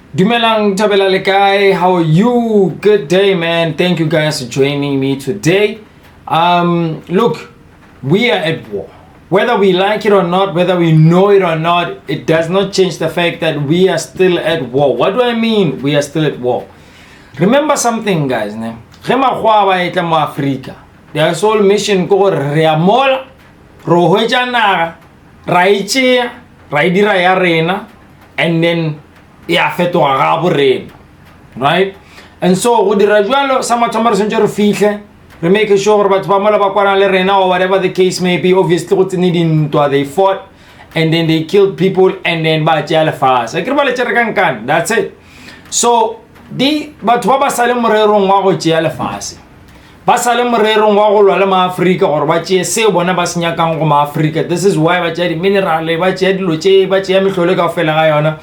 Dumelang tabela lekai, how are you? Good day, man. Thank you guys for joining me today. Look, we are at war. Whether we like it or not, whether we know it or not, it does not change the fact that we are still at war. What do I mean? We are still at war. Remember something, guys. Africa. Their sole mission ko reamola, rohojana, raiche, raidira ya rena, and then ya fetoga ga borena, right? And so go dira jwalo sa mathomo re sentse re fihle re make sure gore batho ba mola ba kwana le rena or whatever the case may be. Obviously go tsene dintwa, they fought and then they killed people and then ba tšea lefase ke re ba le tšere kankane. That's it. So batho ba ba sale morerong wa go tšea lefase, ba sale morerong wa go lwa le maAfrika gore ba tšee seo bona ba se nyakang go maAfrika. This is why ba tšea di-minerale, ba tšea dilo tše, ba tšea mehlolo kaofela ga yona,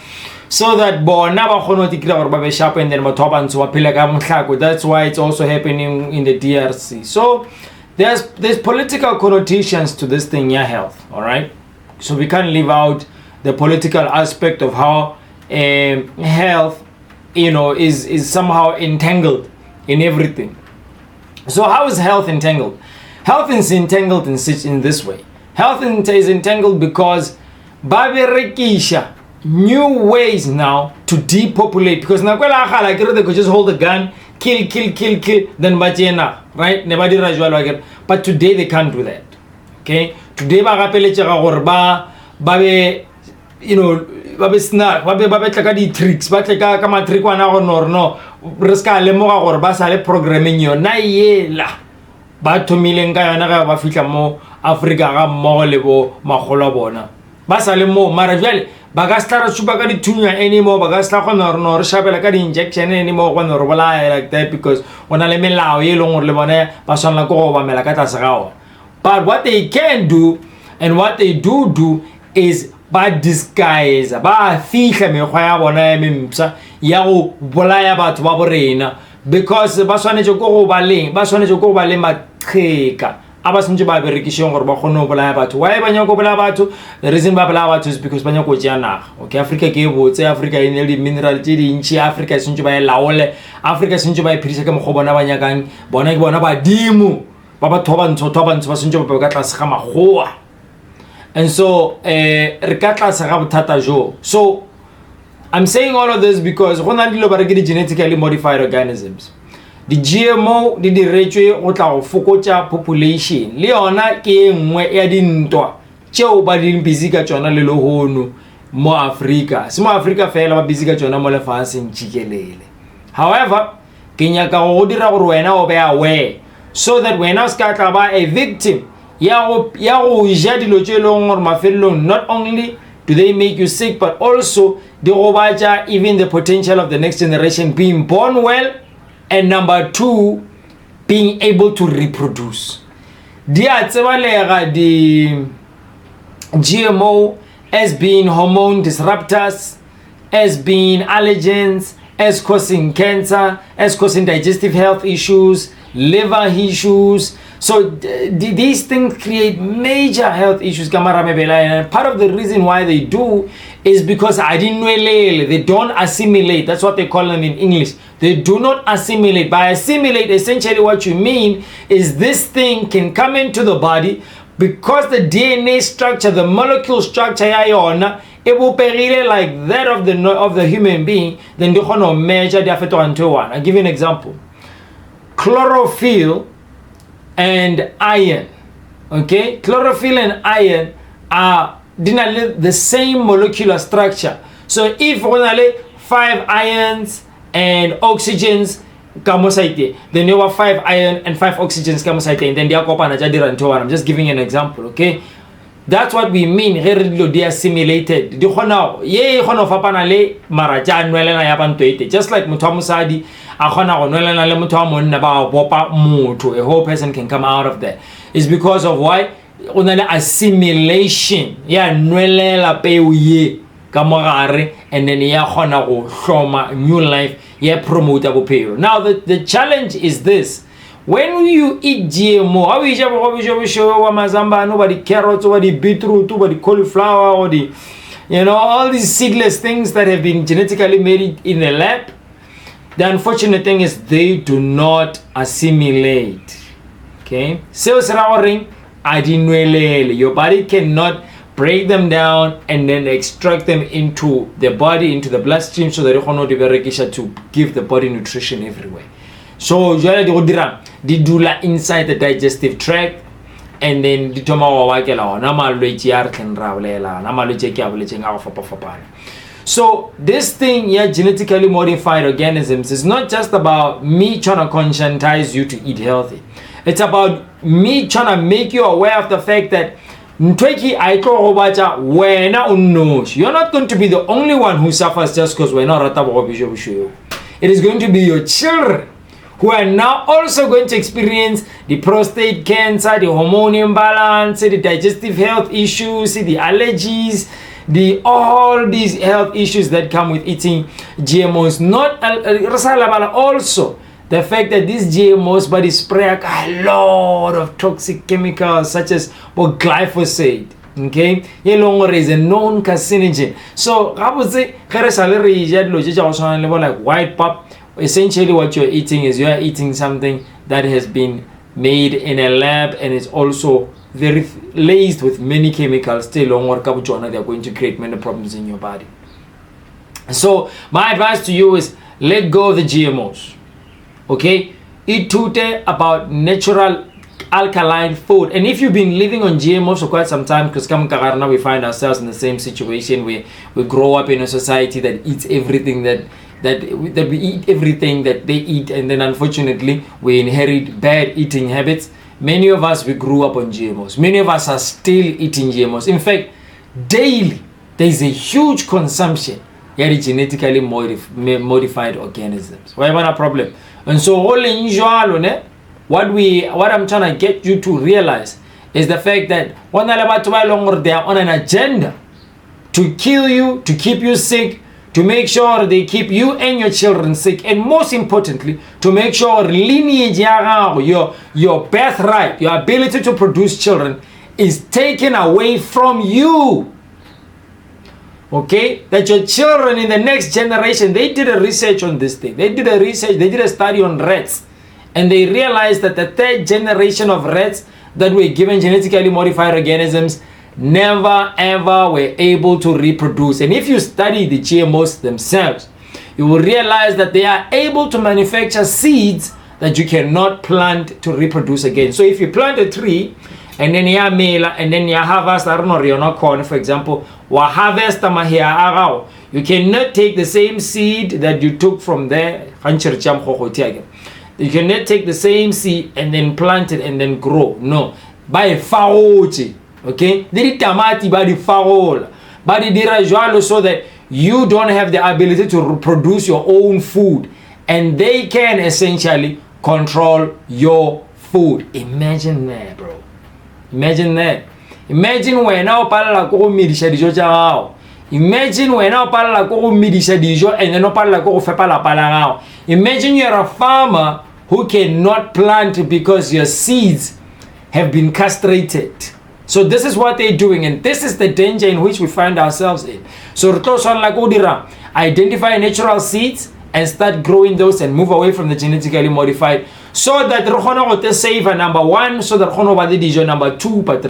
so that bona ba kgone go tikira gore ba be sharp and then batho ba bantsho ba phela ka mohlako. That's why it's also happening in the DRC. So there's political connotations to this thing, yeah, health, all right? So we can't leave out the political aspect of how health, you know, is somehow entangled in everything. So how is health entangled? Health is entangled in this way. Health is entangled because baberekisha new ways now to depopulate, because na kwela khala kere they could just hold a gun, kill, then bachena, right? Nebadi rajwalo again. But today they can't do that. Okay? Today ba gapeletša ga gore ba be, you know, ba be snack, ba tla ka di tricks, ba tla ka matric wana go no re ska lemoga gore ba sa le programming yona yela ba thomileng ka yona ga ba fihla mo Africa ga mmogo le bo magolo bona ba sa le mo mara jwale ba ka stara tsuba ka dithunya anymore, ba ka sta gona re no re shabela ka di-injection anymore gona re bolaya like that, because ona le melao e leng gore le bone ba swanela go ba mela ka tlase ga ona. But what they can do and what they do is ba disguise, ba fihla mekgwa ya bona ya mempsa ya go bolaya batho ba borena, because ba swanetse go ba le maqheka a ba sentse ba berekisheng gore ba kgone go bolaya batho. Why ba nyaka go bolaya batho? The reason ba bolaya batho is because ba nyaka go tšea naga. Okay, Africa ke botse, Africa e ne le mineral tše dintši, Africa sentse ba e laole, Africa sentse ba e phedisa ka mokgwa bona ba nyakang, bona ke bona badimo ba batho ba bantsho ba sentse ba ka tlase ga magoa. And so re ka tlase ga bothata jo. So I'm saying all of this because go na dilo ba re ke di-genetically modified organisms. The GMO di diretswe go tla go fokotsa population, le yona ke nngwe ya dintwa tšeo ba di busy ka tsona le lehono mo Africa. Se mo Africa fela ba busy ka tsona mo lefatsheng tšikelele. However, ke nyaka go dira gore wena o be aware, so that wena o ska tla ba a victim ya go ja dilo tše leng gore mafelelong not only do they make you sick, but also di go batša even the potential of the next generation being born well, and number 2, being able to reproduce. Di a tsebalega di GMO as being hormone disruptors, as being allergens, as causing cancer, as causing digestive health issues, liver issues. So these things create major health issues. And part of the reason why they do is because they don't assimilate. That's what they call them in English. They do not assimilate. By assimilate, essentially what you mean is this thing can come into the body because the DNA structure, the molecule structure, it will be like that of the human being. Then they can measure the effect on one. I'll give you an example. Chlorophyll and iron. Okay, chlorophyll and iron are the same molecular structure. So if only 5 irons and oxygens then you have 5 iron and 5 oxygens and then they are I'm just giving an example. Okay, that's what we mean. They are assimilated. Just like Mutamusadi, a whole person can come out of that. It's because of why assimilation. Yeah, and then new life, promotable period. Now the challenge is this: when you eat GMO, nobody carrots, or the beetroot, or the cauliflower, or the all these seedless things that have been genetically made in the lab. The unfortunate thing is they do not assimilate. Okay, cells ring, your body cannot break them down and then extract them into the body, into the bloodstream, so that you can to give the body nutrition everywhere. So they do inside the digestive tract, and then the so this thing, genetically modified organisms, is not just about me trying to conscientize you to eat healthy. It's about me trying to make you aware of the fact that you're not going to be the only one who suffers just because we're not. It is going to be your children who are now also going to experience the prostate cancer, the hormone imbalance, the digestive health issues, the allergies, all these health issues that come with eating GMOs. Not also the fact that these GMOs body spray a lot of toxic chemicals such as glyphosate. Okay, longer is a known carcinogen. So I would say like white pop. Essentially what you're eating is you're eating something that has been made in a lab and is also very laced with many chemicals. They are going to create many problems in your body. So my advice to you is let go of the GMOs. Okay, eat about natural alkaline food. And if you've been living on GMOs for quite some time, because we find ourselves in the same situation where we grow up in a society that eats everything that we eat everything that they eat, and then unfortunately we inherit bad eating habits. Many of us, we grew up on GMOs. Many of us are still eating GMOs. In fact, daily there is a huge consumption of genetically modified organisms. Why a problem? And so all in usual, what I'm trying to get you to realize is the fact that they are on an agenda to kill you, to keep you sick, to make sure they keep you and your children sick, and most importantly, to make sure lineage, your birthright, your ability to produce children is taken away from you. Okay, that your children in the next generation, they did a research on this thing. They did a study on rats, and they realized that the third generation of rats that were given genetically modified organisms never ever were able to reproduce. And if you study the GMOs themselves, you will realize that they are able to manufacture seeds that you cannot plant to reproduce again. So if you plant a tree and then you male and then you harvest, I don't know, corn, for example, harvest you cannot take the same seed that you took from there. You cannot take the same seed and then plant it and then grow. No, by faochi. Okay, they tamati by the foul, but the so that you don't have the ability to produce your own food, and they can essentially control your food. Imagine that, bro. Imagine that. Imagine when now parla ko midisha dijo chao. Imagine when now parla ko midisha dijo and then no parla ko fepa la palangao. Imagine you're a farmer who cannot plant because your seeds have been castrated. So this is what they're doing, and this is the danger in which we find ourselves in. So identify natural seeds and start growing those and move away from the genetically modified, so that we save number one, so that we number two, but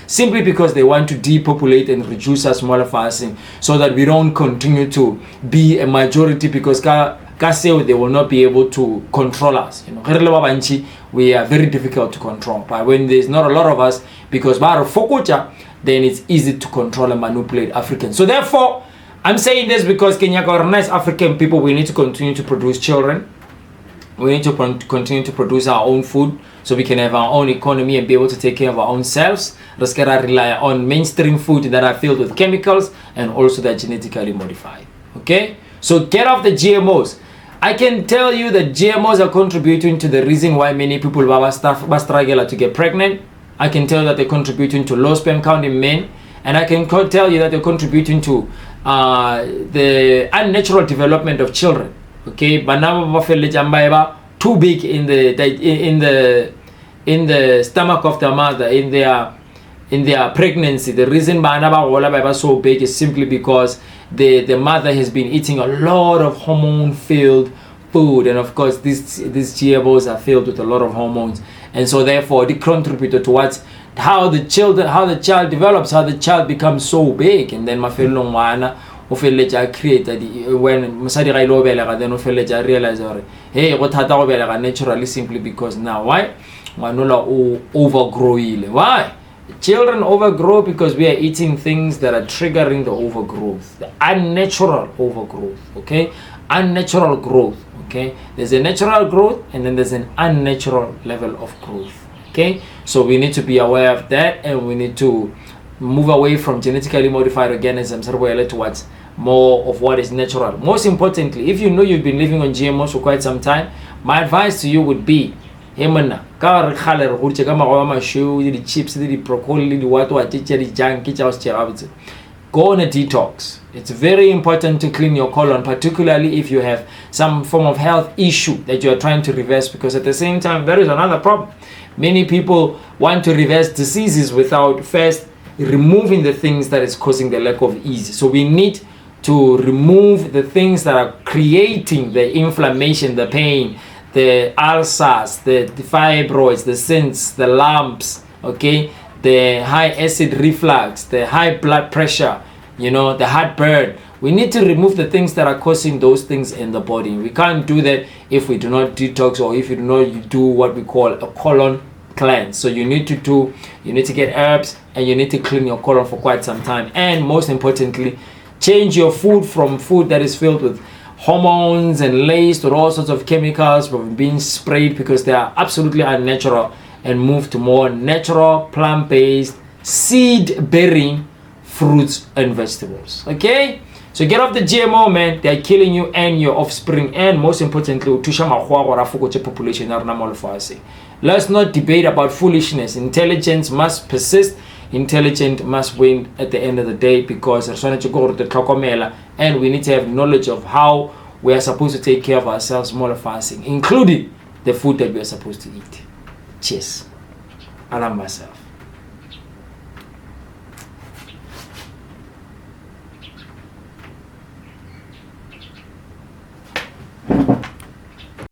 simply because they want to depopulate and reduce our smaller fasting, so that we don't continue to be a majority, because they will not be able to control us. We are very difficult to control. But when there's not a lot of us, because then it's easy to control and manipulate Africans. So therefore, I'm saying this because Kenya organized African people, we need to continue to produce children. We need to continue to produce our own food so we can have our own economy and be able to take care of our own selves. Let's rely on mainstream food that are filled with chemicals and also that genetically modified. Okay? So get off the GMOs. I can tell you that GMOs are contributing to the reason why many people struggle to get pregnant. I can tell that they're contributing to low sperm count in men. And I can tell you that they're contributing to the unnatural development of children. Okay, but now too big in in the stomach of the mother, in their pregnancy. The reason bana ba gola ba so big is simply because the mother has been eating a lot of hormone filled food, and of course these GMOs are filled with a lot of hormones, and so therefore they contribute towards how the child develops, how the child becomes so big. And then mafelong wana o feleja create when mosadi ga ile belega, then o feleja realize gore hey go thata go belega naturally, simply because now why ngwanola o overgrowile. Why children overgrow? Because we are eating things that are triggering the overgrowth, the unnatural overgrowth. Okay, unnatural growth. Okay, there's a natural growth and then there's an unnatural level of growth. Okay, so we need to be aware of that, and we need to move away from genetically modified organisms towards more of what is natural. Most importantly, if you know you've been living on GMOs for quite some time, my advice to you would be, hey mana, ka re khale re gutse ka magoa mashu, the chips, the broccoli, the what the junk, go on a detox. It's very important to clean your colon, particularly if you have some form of health issue that you are trying to reverse, because at the same time there is another problem. Many people want to reverse diseases without first removing the things that is causing the lack of ease. So we need to remove the things that are creating the inflammation, the pain, the ulcers, the fibroids, the cysts, the lumps, okay, the high acid reflux, the high blood pressure, you know, the heartburn. We need to remove the things that are causing those things in the body. We can't do that if we do not detox, or if you do not do what we call a colon cleanse. So you need to get herbs, and you need to clean your colon for quite some time. And most importantly, change your food from food that is filled with hormones and laced with all sorts of chemicals, from being sprayed because they are absolutely unnatural, and move to more natural, plant-based, seed-bearing fruits and vegetables. Okay, so get off the GMO, man. They're killing you and your offspring, and most importantly, population. Let's not debate about foolishness. Intelligence must persist. Intelligent must win at the end of the day, because and we need to have knowledge of how we are supposed to take care of ourselves, including the food that we are supposed to eat. Cheers. I love myself.